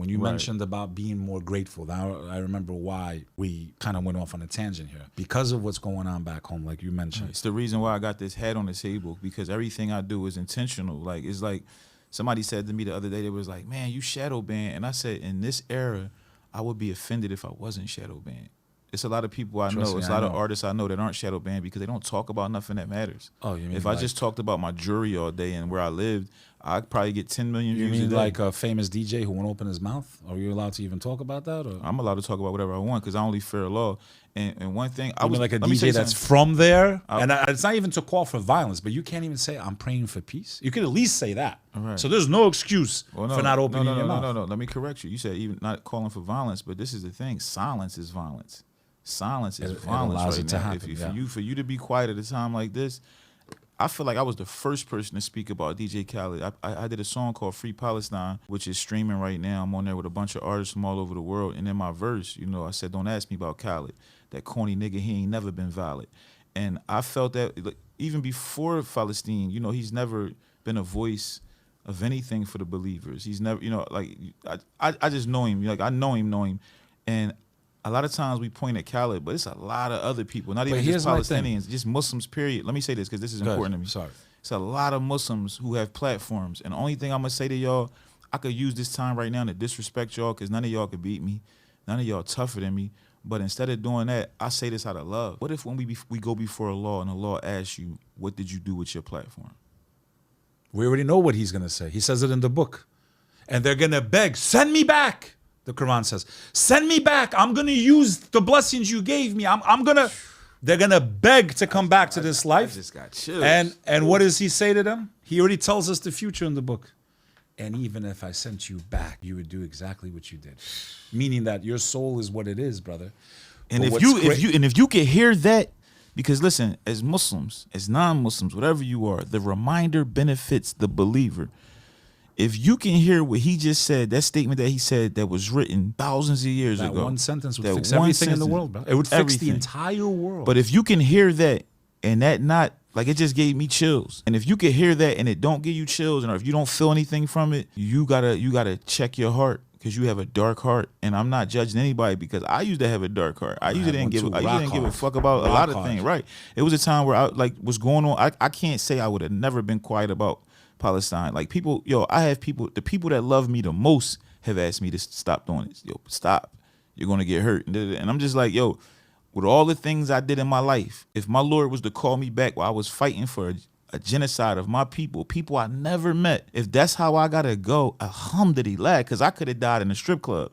when you mentioned about being more grateful. Now I remember why we kind of went off on a tangent here. Because of what's going on back home, like you mentioned. It's the reason why I got this hat on the table, because everything I do is intentional. Like, it's like somebody said to me the other day, they was like, man, you shadow banned. And I said, in this era, I would be offended if I wasn't shadow banned. It's a lot of people I know. It's a lot of artists I know that aren't shadow banned because they don't talk about nothing that matters. Oh, you mean if I just talked about my jewelry all day and where I lived, I'd probably get 10 million views. You mean a day. like a famous DJ who won't open his mouth? Are you allowed to even talk about that? Or? I'm allowed to talk about whatever I want because I only fear law. And one thing, I was like a DJ that's from there, and it's not even to call for violence, but you can't even say I'm praying for peace. You can at least say that. Right. So there's no excuse for not opening your mouth. No. Let me correct you. You said even not calling for violence, but this is the thing: silence is violence. Silence is violence right now. Happen, for you to be quiet at a time like this, I feel like I was the first person to speak about DJ Khaled. I did a song called Free Palestine, which is streaming right now. I'm on there with a bunch of artists from all over the world. And in my verse, you know, I said, don't ask me about Khaled. That corny nigga, he ain't never been valid. And I felt that like, even before Palestine, you know, he's never been a voice of anything for the believers. He's never, you know, like, I just know him. Like, I know him. And a lot of times we point at Khaled, but it's a lot of other people, not even just Palestinians, just Muslims, period. Let me say this because this is important to me. Sorry. It's a lot of Muslims who have platforms. And the only thing I'm going to say to y'all, I could use this time right now to disrespect y'all because none of y'all could beat me. None of y'all tougher than me. But instead of doing that, I say this out of love. What if when we go before a law and the law asks you, what did you do with your platform? We already know what he's going to say. He says it in the book. And they're going to beg, send me back. The Quran says, send me back. I'm going to use the blessings you gave me. They're going to beg to come back to this life. I just got chills. And what does he say to them? He already tells us the future in the book. And even if I sent you back, you would do exactly what you did. Meaning that your soul is what it is, brother. And if you can hear that, because listen, as Muslims, as non-Muslims, whatever you are, the reminder benefits the believer. If you can hear what he just said, that statement that he said that was written thousands of years ago. That one sentence would fix everything in the world, bro. It would fix the entire world. But if you can hear that and that not, like it just gave me chills. And if you can hear that and it don't give you chills, or if you don't feel anything from it, you gotta check your heart because you have a dark heart. And I'm not judging anybody because I used to have a dark heart. I usually didn't give a fuck about a lot of things. Right. It was a time where I like what's going on. I can't say I would have never been quiet about Palestine. Like people, I have people, the people that love me the most have asked me to stop doing this. Yo, stop. You're gonna get hurt. And I'm just like, yo, with all the things I did in my life, if my Lord was to call me back while I was fighting for a genocide of my people I never met, if that's how I gotta go, alhamdulillah, because I could have died in a strip club.